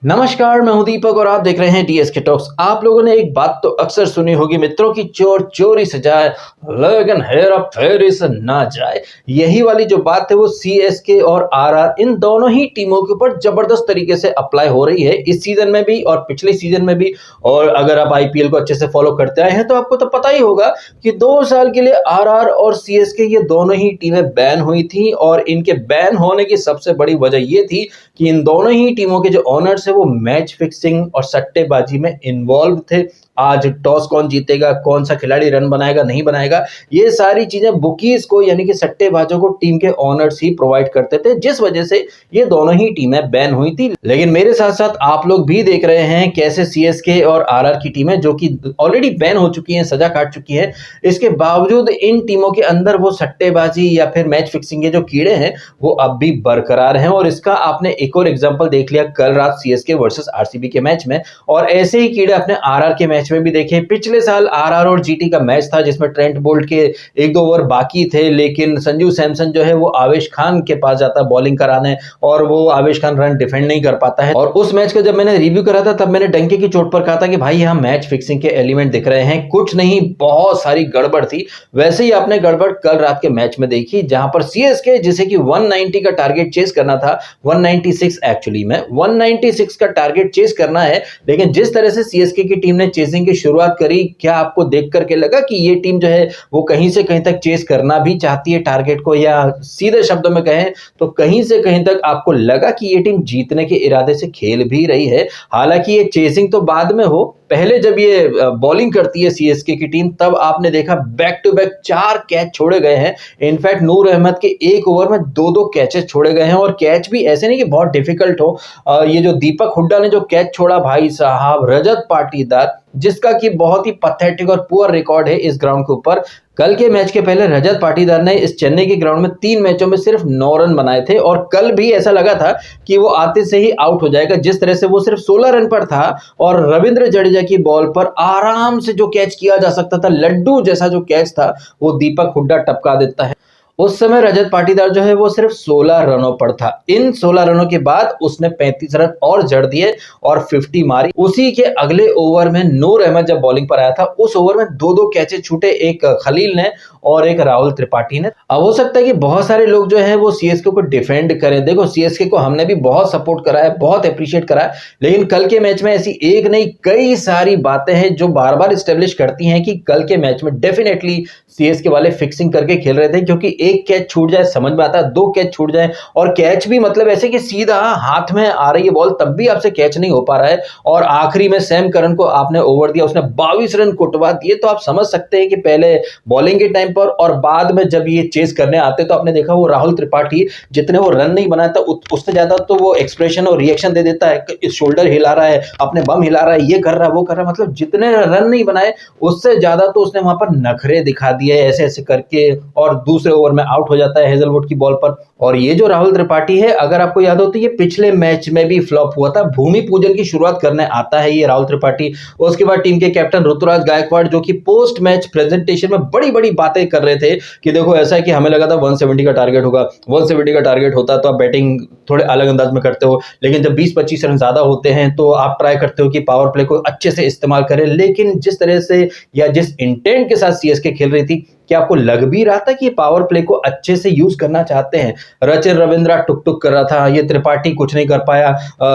नमस्कार, मैं हूं दीपक और आप देख रहे हैं डीएसके टॉक्स। आप लोगों ने एक बात तो अक्सर सुनी होगी मित्रों की, चोर चोरी से जाए लेकिन हेरा फेरी से ना जाए। यही वाली जो बात है वो सीएसके और आरआर इन दोनों ही टीमों के ऊपर जबरदस्त तरीके से अप्लाई हो रही है, इस सीजन में भी और पिछले सीजन में भी। और अगर आप आईपीएल को अच्छे से फॉलो करते आए हैं तो आपको तो पता ही होगा कि 2 साल के लिए आरआर और सीएसके ये दोनों ही टीमें बैन हुई थी। और इनके बैन होने की सबसे बड़ी वजह ये थी कि इन दोनों ही टीमों के जो ओनर्स है वो मैच फिक्सिंग और सट्टेबाजी में इन्वॉल्व थे। आज टॉस कौन जीतेगा, कौन सा खिलाड़ी रन बनाएगा नहीं बनाएगा, ये सारी चीजें बुकीज को यानी कि सट्टेबाजों को टीम के ओनर्स ही प्रोवाइड करते थे, जिस वजह से ये दोनों ही टीमें बैन हुई थी। लेकिन मेरे साथ साथ आप लोग भी देख रहे हैं कैसे सीएसके और आरआर की टीमें जो कि ऑलरेडी बैन हो चुकी हैं, सजा काट चुकी है, इसके बावजूद इन टीमों के अंदर वो सट्टेबाजी या फिर मैच फिक्सिंग के जो कीड़े हैं वो अब भी बरकरार हैं। और इसका आपने एक और एग्जांपल देख लिया कल रात सीएसके वर्सेस आरसीबी के मैच में, और ऐसे ही कीड़े अपने आरआर के मैच में भी देखे। पिछले साल आरआर और जीटी का मैच था जिसमें ट्रेंट बोल्ट के 1-2 ओवर बाकी थे, लेकिन संजू सैमसन जो है वो आवेश खान के पास जाता है बॉलिंग कराने, और वो आवेश खान रन डिफेंड नहीं कर पाता है। और उस मैच का जब मैंने रिव्यू करा था तब मैंने डंके की चोट पर कहा था कि भाई यहाँ मैच फिक्सिंग के एलिमेंट दिख रहे हैं, कुछ नहीं बहुत सारी गड़बड़ थी। वैसे ही आपने गड़बड़ कल रात के मैच में देखी, जहां पर सीएसके जिसे कि 190 का टारगेट चेस करना था, 196 एक्चुअली में 196 का टारगेट चेस करना है, लेकिन जिस तरह से सीएसके की टीम ने चेसिंग की शुरुआत करी, क्या आपको देख करके लगा कि ये टीम जो है वो कहीं से कहीं तक चेस करना भी चाहती है टारगेट को, या सीधे शब्दों में कहें तो कहीं से कहीं तक आपको लगा कि ये टीम जीतने के इरादे से खेल भी रही है? हालांकि ये चेसिंग तो बाद में हो, पहले जब ये बॉलिंग करती है सीएसके की टीम तब आपने देखा बैक टू बैक 4 कैच छोड़े गए हैं। इनफैक्ट नूर अहमद के एक ओवर में 2-2 कैचेस छोड़े गए हैं, और कैच भी ऐसे नहीं कि बहुत डिफिकल्ट हो। ये जो दीपक हुड्डा ने जो कैच छोड़ा भाई साहब, रजत पाटीदार, जिसका कि बहुत ही पैथेटिक और पुअर रिकॉर्ड है इस ग्राउंड के ऊपर। कल के मैच के पहले रजत पाटीदार ने इस चेन्नई के ग्राउंड में 3 मैचों में सिर्फ 9 रन बनाए थे, और कल भी ऐसा लगा था कि वो आते से ही आउट हो जाएगा। जिस तरह से वो सिर्फ 16 रन पर था और रविंद्र जडेजा की बॉल पर आराम से जो कैच किया जा सकता था, लड्डू जैसा जो कैच था, वो दीपक हुड्डा टपका देता है। उस समय रजत पाटीदार जो है वो सिर्फ 16 रनों पर था। इन 16 रनों के बाद उसने 35 रन और जड़ दिए और 50 मारी। उसी के अगले ओवर में नूर अहमद जब बॉलिंग पर आया था, उस ओवर में 2-2 कैचेस छूटे, एक खलील ने और एक राहुल त्रिपाठी ने। अब हो सकता है कि बहुत सारे लोग जो है वो सीएसके को डिफेंड करें। देखो, सीएसके को हमने भी बहुत सपोर्ट करा है, बहुत अप्रिशिएट करा है, लेकिन कल के मैच में ऐसी एक नहीं कई सारी बातें हैं जो बार बार स्टेब्लिश करती हैं कि कल के मैच में डेफिनेटली सीएसके वाले फिक्सिंग करके खेल रहे थे। क्योंकि एक कैच छूट जाए समझ में आता है, 2 कैच छूट जाए, और कैच भी मतलब ऐसे कि सीधा हाथ में आ रही है बॉल तब भी आपसे कैच नहीं हो पा रहा है। और आखिरी में सैम करन को आपने ओवर दिया, उसने 22 रन कुटवा दिए। तो आप समझ सकते हैं कि पहले बॉलिंग के टाइम पर और बाद में जब ये चेस करने आते तो आपने देखा वो राहुल त्रिपाठी जितने वो रन नहीं बनाया था उससे ज्यादा तो वो एक्सप्रेशन और रिएक्शन दे देता है, इस शोल्डर हिला रहा है, अपने बम हिला रहा है, ये कर रहा है वो कर रहा है, मतलब जितने रन नहीं बनाए उससे ज्यादा तो उसने वहां पर नखरे दिखा दिए ऐसे ऐसे करके, और दूसरे ओवर में आउट हो जाता है हेजलवुड की बॉल पर। और ये जो राहुल त्रिपाठी है, अगर आपको याद हो तो ये पिछले मैच में भी फ्लॉप हुआ था। भूमि पूजन की शुरुआत करने आता है ये राहुल त्रिपाठी, उसके बाद टीम के कैप्टन ऋतुराज गायकवाड़ जो कि पोस्ट मैच प्रेजेंटेशन में बड़ी बड़ी बातें कर रहे थे कि देखो ऐसा है कि हमें लगा था 170 का टारगेट होगा, 170 का टारगेट होता तो आप बैटिंग थोड़े अलग अंदाज में करते हो, लेकिन जब 20-25 रन ज्यादा होते हैं तो आप ट्राई करते हो कि पावर प्ले को अच्छे से इस्तेमाल करें। लेकिन जिस तरह से या जिस इंटेंट के साथ सीएसके खेल रही थी, क्या आपको लग भी रहा था कि ये पावर प्ले को अच्छे से यूज करना चाहते हैं? रचिन रविंद्रा टुक टुक कर रहा था, ये त्रिपाठी कुछ नहीं कर पाया,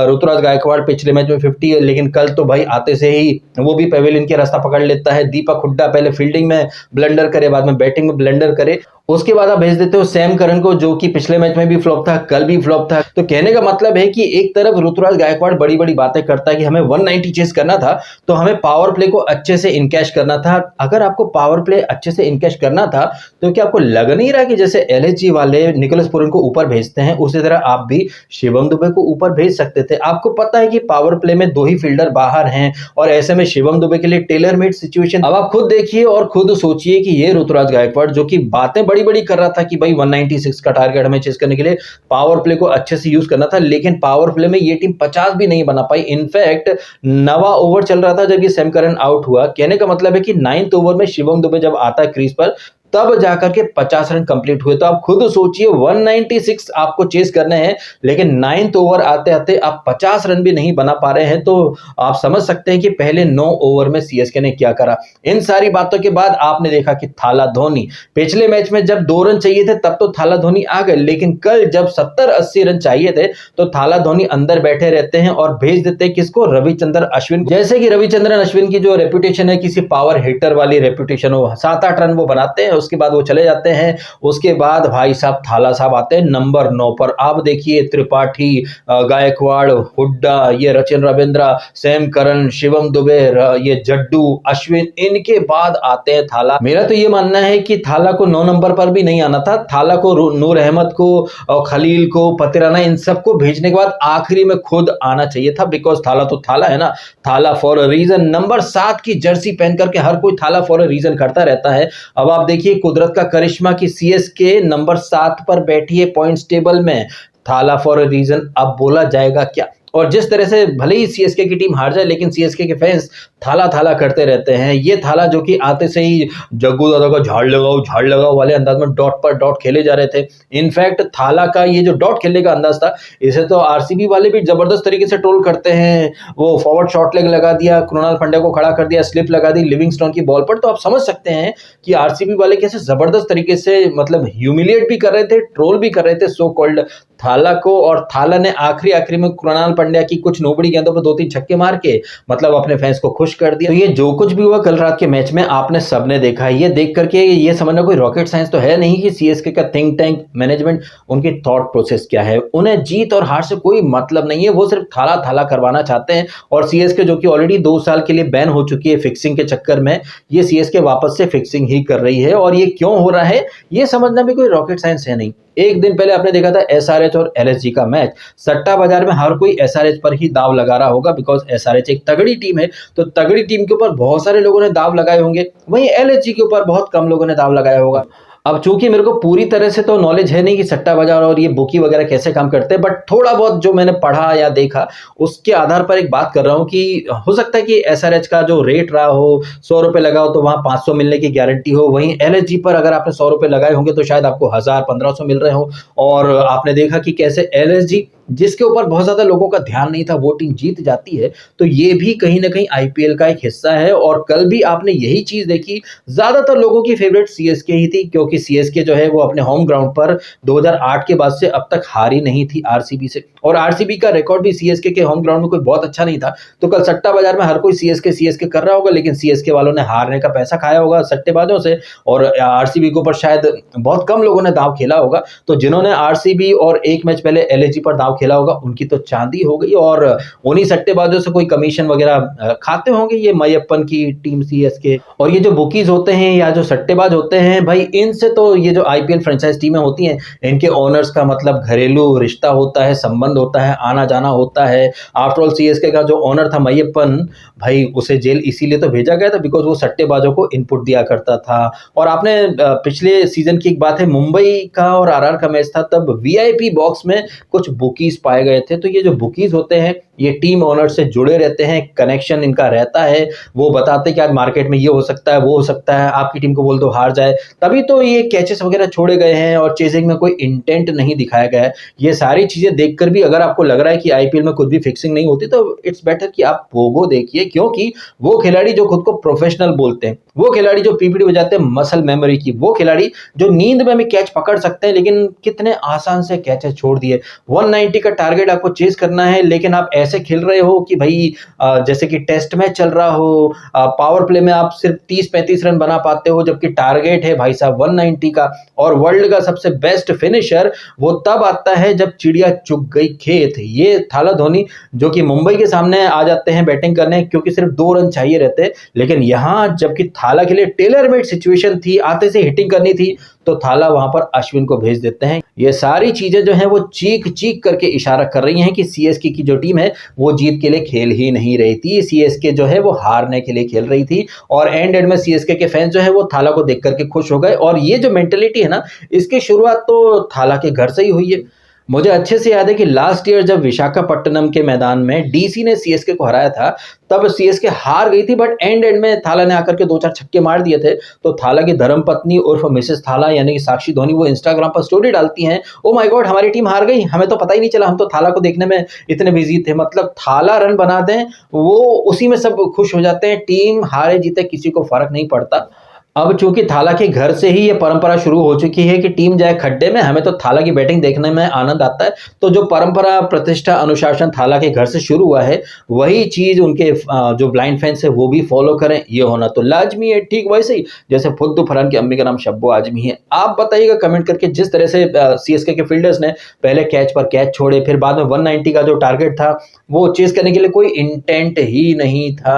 ऋतुराज गायकवाड़ पिछले मैच में 50 है, लेकिन कल तो भाई आते से ही वो भी पवेलियन के रास्ता पकड़ लेता है। दीपक हुड्डा पहले फील्डिंग में ब्लंडर करे, बाद में बैटिंग में ब्लंडर करे, उसके बाद आप भेज देते हो सैम करन को जो कि पिछले मैच में भी फ्लॉप था, कल भी फ्लॉप था। तो कहने का मतलब है कि एक तरफ ऋतुराज गायकवाड़ बड़ी बड़ी बातें करता है कि हमें 190 चेस करना था, तो हमें पावर प्ले को अच्छे से इनकैश करना था। अगर आपको पावर प्ले अच्छे से इनकैश करना था तो क्या आपको लग नहीं रहा कि जैसे एलएसजी वाले निकोलस पूरन को ऊपर भेजते हैं, उसी तरह आप भी शिवम दुबे को ऊपर भेज सकते थे? आपको पता है कि पावर प्ले में 2 ही फील्डर बाहर हैं, और ऐसे में शिवम दुबे के लिए टेलर मेड सिचुएशन। अब आप खुद देखिए और खुद सोचिए कि ये ऋतुराज गायकवाड़ जो कि बातें बड़ी बड़ी कर रहा था कि भाई 196 का टारगेट हमें चेस करने के लिए पावर प्ले को अच्छे से यूज करना था, लेकिन पावर प्ले में ये टीम 50 भी नहीं बना पाई। इनफैक्ट 9वां ओवर चल रहा था जब ये सैम करन आउट हुआ। कहने का मतलब है कि 9th ओवर में शिवम दुबे जब आता है क्रीज पर तब जाकर के 50 रन कंप्लीट हुए। तो आप खुद सोचिए 196 आपको चेस करने हैं, लेकिन 9th ओवर आते आते आप 50 रन भी नहीं बना पा रहे हैं। तो आप समझ सकते हैं कि पहले 9 ओवर में सीएसके ने क्या करा। इन सारी बातों के बाद आपने देखा कि थाला धोनी पिछले मैच में जब 2 रन चाहिए थे तब तो थाला धोनी आ गए, लेकिन कल जब 70-80 रन चाहिए थे तो थाला धोनी अंदर बैठे रहते हैं और भेज देते हैं किसको, रविचंद्रन अश्विन। जैसे कि रविचंद्रन अश्विन की जो रेपुटेशन है किसी पावर हिटर वाली रेपुटेशन हो, 7-8 रन वो बनाते हैं, उसके बाद वो चले जाते हैं। उसके बाद भाई साहब थाला साहब आते हैं नंबर 9 पर। आप देखिए त्रिपाठी, गायकवाड़, हुड्डा, ये रचिन रविंद्रा, सैम करन, शिवम दुबे, ये जड्डू, अश्विन, इनके बाद आते हैं थाला। मेरा तो ये मानना है कि थाला को 9 नंबर पर भी नहीं आना था। थाला को नूर अहमद को, खलील को, पतिराना, इन सबको भेजने के बाद आखिरी में खुद आना चाहिए था, बिकॉज थाला तो थाला है ना, थाला फॉर अ रीजन। नंबर 7 की जर्सी पहन करके हर कोई थाला फॉर अ रीजन करता रहता है। अब आप देखिए कुदरत का करिश्मा की सीएसके नंबर 7 पर बैठी है पॉइंट्स टेबल में। थाला फॉर अ रीजन, अब बोला जाएगा क्या? और जिस तरह से भले ही सीएसके की टीम हार जाए, लेकिन सीएसके के फैंस थाला थाला करते रहते हैं। ये थाला जो कि आते से ही जग्गू दादा का झाड़ लगाओ वाले अंदाज में डॉट पर डॉट खेले जा रहे थे। इनफैक्ट थाला का ये जो डॉट खेलने का अंदाज था, इसे तो आरसीबी वाले भी जबरदस्त तरीके से ट्रोल करते हैं। वो फॉरवर्ड शॉर्ट लेग लगा दिया, कृणाल पांड्या को खड़ा कर दिया, स्लिप लगा दी लिविंगस्टोन की बॉल पर। तो आप समझ सकते हैं कि आरसीबी वाले कैसे जबरदस्त तरीके से मतलब ह्यूमिलिएट भी कर रहे थे, ट्रोल भी कर रहे थे सो कॉल्ड थाला को। और थाला ने आखिरी में कृणाल पांड्या की कुछ नोबड़ी गेंदों पर 2-3 छक्के मार के मतलब अपने फैंस को खुश कर दिया। तो ये जो कुछ भी हुआ कल रात के मैच में आपने सबने देखा। ये देख करके ये समझना कोई रॉकेट साइंस तो है नहीं कि सीएसके का थिंक टैंक मैनेजमेंट, उनकी थॉट प्रोसेस क्या है। उन्हें जीत और हार से कोई मतलब नहीं है, वो सिर्फ थाला थाला करवाना चाहते हैं। और सीएसके जो कि ऑलरेडी 2 साल के लिए बैन हो चुकी है फिक्सिंग के चक्कर में, ये सीएसके वापस से फिक्सिंग ही कर रही है। और ये क्यों हो रहा है ये समझना भी कोई रॉकेट साइंस है नहीं। एक दिन पहले आपने देखा था एसआरएच और एलएसजी का मैच। सट्टा बाजार में हर कोई एसआरएच पर ही दाव लगा रहा होगा, बिकॉज एसआरएच एक तगड़ी टीम है। तो तगड़ी टीम के ऊपर बहुत सारे लोगों ने दाव लगाए होंगे, वहीं एलएसजी के ऊपर बहुत कम लोगों ने दाव लगाया होगा। अब चूंकि मेरे को पूरी तरह से तो नॉलेज है नहीं कि सट्टा बाजार और ये बुकी वगैरह कैसे काम करते हैं, बट थोड़ा बहुत जो मैंने पढ़ा या देखा उसके आधार पर एक बात कर रहा हूँ कि हो सकता है कि एसआरएच का जो रेट रहा हो, 100 रुपए लगाओ तो वहां 500 मिलने की गारंटी हो। वहीं एलएसजी पर अगर आपने 100 रुपए लगाए होंगे तो शायद आपको 1000-1500 मिल रहे हो। और आपने देखा कि कैसे एलएसजी, जिसके ऊपर बहुत ज्यादा लोगों का ध्यान नहीं था, वो टीम जीत जाती है। तो ये भी कहीं ना कहीं आईपीएल का एक हिस्सा है। और कल भी आपने यही चीज देखी, ज्यादातर लोगों की फेवरेट सीएसके ही थी, क्योंकि सीएसके जो है वो अपने होम ग्राउंड पर 2008 के बाद से अब तक हारी नहीं थी आरसीबी से। और आरसीबी का रिकॉर्ड भी सीएसके के होम ग्राउंड में कोई बहुत अच्छा नहीं था। तो कल सट्टा बाजार में हर कोई सीएसके कर रहा होगा, लेकिन सीएसके वालों ने हारने का पैसा खाया होगा सट्टेबाजों से, और आरसीबी के ऊपर शायद बहुत कम लोगों ने दाव खेला होगा। तो जिन्होंने आरसीबी और एक मैच पहले एलएसजी पर दाव खेला होगा, उनकी तो चांदी हो गई। और उन्हीं सट्टेबाजों से कोई कमीशन वगैरह खाते होंगे ये मैयप्पन की टीम सीएसके। और ये जो बुकीज होते हैं या जो सट्टेबाज होते हैं भाई, इनसे तो ये जो आईपीएल फ्रेंचाइज टीमें होती हैं, इनके ओनर्स का मतलब घरेलू रिश्ता होता है, संबंध होता है, आना जाना होता है। आफ्टरऑल सीएसके का जो ओनर था मैयप्पन भाई, उसे जेल इसीलिए तो भेजा गया था बिकॉज वो सट्टेबाजों को इनपुट दिया करता था। और आपने पिछले सीजन की एक बात है, मुंबई का और आरआर का मैच था, तब वीआईपी बॉक्स में कुछ बुकीज पाए गए थे। तो ये जो बुकीज होते हैं ये टीम ओनर से जुड़े रहते हैं, कनेक्शन इनका रहता है। वो बताते हैं कि आज मार्केट में ये हो सकता है, वो हो सकता है, आपकी टीम को बोल दो हार जाए। तभी तो ये कैचेस वगैरह छोड़े गए हैं और चेजिंग में कोई इंटेंट नहीं दिखाया गया है। ये सारी चीजें देखकर भी अगर आपको लग रहा है कि आईपीएल में कुछ भी फिक्सिंग नहीं होती, तो इट्स बेटर कि आप पोगो देखिए, क्योंकि वो खिलाड़ी जो खुद को प्रोफेशनल बोलते हैं, वो खिलाड़ी जो पीपीटी बजाते हैं मसल मेमोरी की, वो खिलाड़ी जो नींद में भी कैच पकड़ सकते हैं, लेकिन कितने आसान से कैचेस छोड़ दिए। 190 का टारगेट आपको चेज करना है, लेकिन आप ऐसे खेल रहे हो कि भाई जैसे कि टेस्ट मैच चल रहा हो, पावर प्ले में आप सिर्फ 30-35 रन बना पाते हो, जबकि टारगेट है भाई साहब 190 का। और वर्ल्ड का सबसे बेस्ट फिनिशर वो तब आता है जब चिड़िया चुग गई खेत। ये थाला धोनी जो कि मुंबई के सामने आ जाते हैं बैटिंग करने, क्योंकि सिर्फ 2 रन चाहिए रहते, लेकिन यहां जबकि थाला के लिए टेलर मेड सिचुएशन थी, आते से हिटिंग करनी थी, तो थाला वहां पर अश्विन को भेज देते हैं। ये सारी चीजें जो है वो चीख चीख करके इशारा कर रही हैं कि सीएसके की जो टीम है वो जीत के लिए खेल ही नहीं रही थी, सीएसके जो है वो हारने के लिए खेल रही थी। और एंड में सीएसके के फैंस जो है वो थाला को देख करके खुश हो गए। और ये जो मेंटेलिटी है ना, इसकी शुरुआत तो थाला के घर से ही हुई है। मुझे अच्छे से याद है कि लास्ट ईयर जब विशाखापट्टनम के मैदान में डीसी ने सीएसके को हराया था, तब सीएसके हार गई थी, बट एंड में थाला ने आकर के 2-4 छक्के मार दिए थे। तो थाला की धर्मपत्नी उर्फ मिसेस थाला यानी कि साक्षी धोनी वो इंस्टाग्राम पर स्टोरी डालती हैं, ओह माय गॉड हमारी टीम हार गई, हमें तो पता ही नहीं चला, हम तो थाला को देखने में इतने बिजी थे। मतलब थाला रन बना दें, वो उसी में सब खुश हो जाते हैं, टीम हारे जीते किसी को फर्क नहीं पड़ता। अब चूंकि थाला के घर से ही ये परंपरा शुरू हो चुकी है कि टीम जाए खड्डे में, हमें तो थाला की बैटिंग देखने में आनंद आता है। तो जो परंपरा, प्रतिष्ठा, अनुशासन थाला के घर से शुरू हुआ है, वही चीज उनके जो ब्लाइंड फैंस है वो भी फॉलो करें, ये होना तो लाजमी है। ठीक वैसे ही जैसे फुद्दू फरहान की अम्मी का नाम शब्बो आजमी है। आप बताइएगा कमेंट करके, जिस तरह से सीएसके के फील्डर्स ने पहले कैच पर कैच छोड़े, फिर बाद में 190 का जो टारगेट था वो चेस करने के लिए कोई इंटेंट ही नहीं था।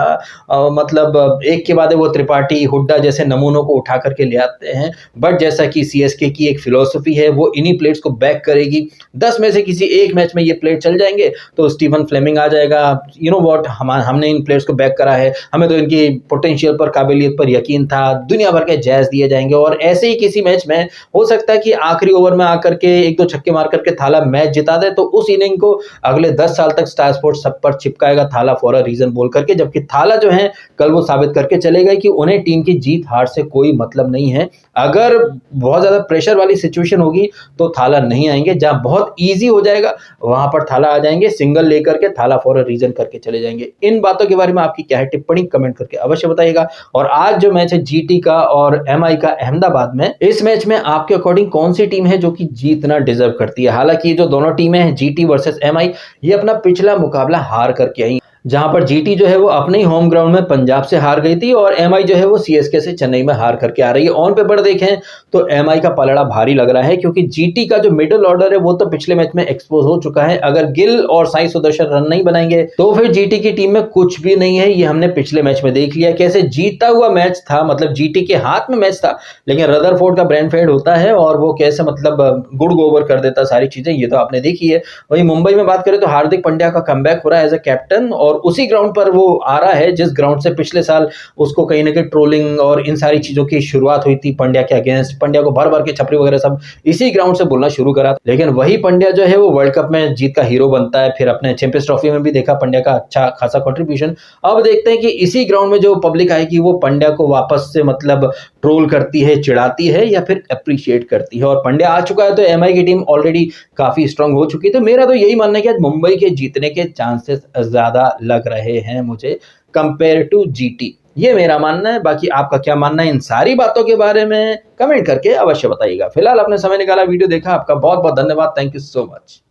मतलब एक के बाद वो त्रिपाठी, हुड्डा जैसे नमूनों को उठा करके ले आते हैं। बट जैसा कि सीएसके की एक फिलॉसफी है, वो इन्हीं प्लेयर्स को बैक करेगी। 10 में से किसी एक मैच में ये प्लेयर चल जाएंगे तो स्टीफन फ्लेमिंग आ जाएगा, यू नो व्हाट, हमने इन प्लेयर्स को बैक करा है, हमें तो इनकी पोटेंशियल पर, काबिलियत पर यकीन था, दुनिया भर के जैज दिए जाएंगे। और ऐसे ही किसी मैच में हो सकता है कि आखिरी ओवर में आकर के 1-2 छक्के मार करके थाला मैच जिता दे, तो उस इनिंग को अगले 10 साल तक स्टार स्पोर्ट्स सब पर चिपकाएगा थाला फॉर अ रीजन बोल करके। जबकि थाला जो है कल वो साबित करके चले गए कि उन्हें टीम की जीत हार से कोई मतलब नहीं है। अगर बहुत ज्यादा प्रेशर वाली सिचुएशन होगी तो थाला नहीं आएंगे, जहां बहुत इजी हो जाएगा वहां पर थाला आ जाएंगे, सिंगल लेकर के थाला फॉर अ रीजन करके चले जाएंगे। इन बातों के बारे में आपकी क्या है टिप्पणी, कमेंट करके अवश्य बताइएगा। और आज जो मैच है जीटी का और एमआई का अहमदाबाद में, इस मैच में आपके अकॉर्डिंग कौन सी टीम है जो कि जीतना डिजर्व करती है? हालांकि ये जो दोनों टीमें हैं जीटी वर्सेस एमआई, ये अपना पिछला मुकाबला हार करके आई, जहां पर जीटी जो है वो अपने ही होम ग्राउंड में पंजाब से हार गई थी और एमआई जो है वो सीएसके से चेन्नई में हार करके आ रही है। ऑन पेपर देखें तो एमआई का पलड़ा भारी लग रहा है, क्योंकि जीटी का जो मिडिल ऑर्डर है वो तो पिछले मैच में एक्सपोज हो चुका है। अगर गिल और साई सुदर्शन रन नहीं बनाएंगे तो फिर जीटी की टीम में कुछ भी नहीं है। ये हमने पिछले मैच में देख लिया कैसे जीता हुआ मैच था, मतलब जीटी के हाथ में मैच था, लेकिन रदरफोर्ड का ब्रेन फेड होता है और वो कैसे मतलब गुड़ गोबर कर देता सारी चीजें, ये तो आपने देखी है। वही मुंबई में बात करें तो हार्दिक पांड्या का कमबैक हो रहा है एज अ कैप्टन, और उसी ग्राउंड पर वो आ रहा है जिस ग्राउंड से पिछले साल उसको कहीं ना कहीं ट्रोलिंग और इन सारी चीजों की शुरुआत हुई थी पंड्या के अगेंस्ट। पंड्या को भर भर के छपरी वगैरह सब इसी ग्राउंड से बोलना शुरू करा, लेकिन वही पंड्या जो है वो वर्ल्ड कप में जीत का हीरो बनता है। फिर अपने चैंपियंस ट्रॉफी में भी देखा पंड्या का अच्छा खासा कंट्रीब्यूशन। अब देखते हैं कि इसी ग्राउंड में जो पब्लिक आएगी वो पंड्या को वापस से मतलब ट्रोल करती है, चिढ़ाती है या फिर अप्रिशिएट करती है। और पंड्या आ चुका है तो एमआई की टीम ऑलरेडी काफी स्ट्रांग हो चुकी है। तो मेरा तो यही मानना है कि आज मुंबई के जीतने के चांसेस ज्यादा लग रहे हैं मुझे, कंपेयर टू जीटी। ये मेरा मानना है। बाकी आपका क्या मानना है इन सारी बातों के बारे में, कमेंट करके अवश्य बताइएगा। फिलहाल आपने समय निकाला, वीडियो देखा, आपका बहुत बहुत धन्यवाद। Thank you so much.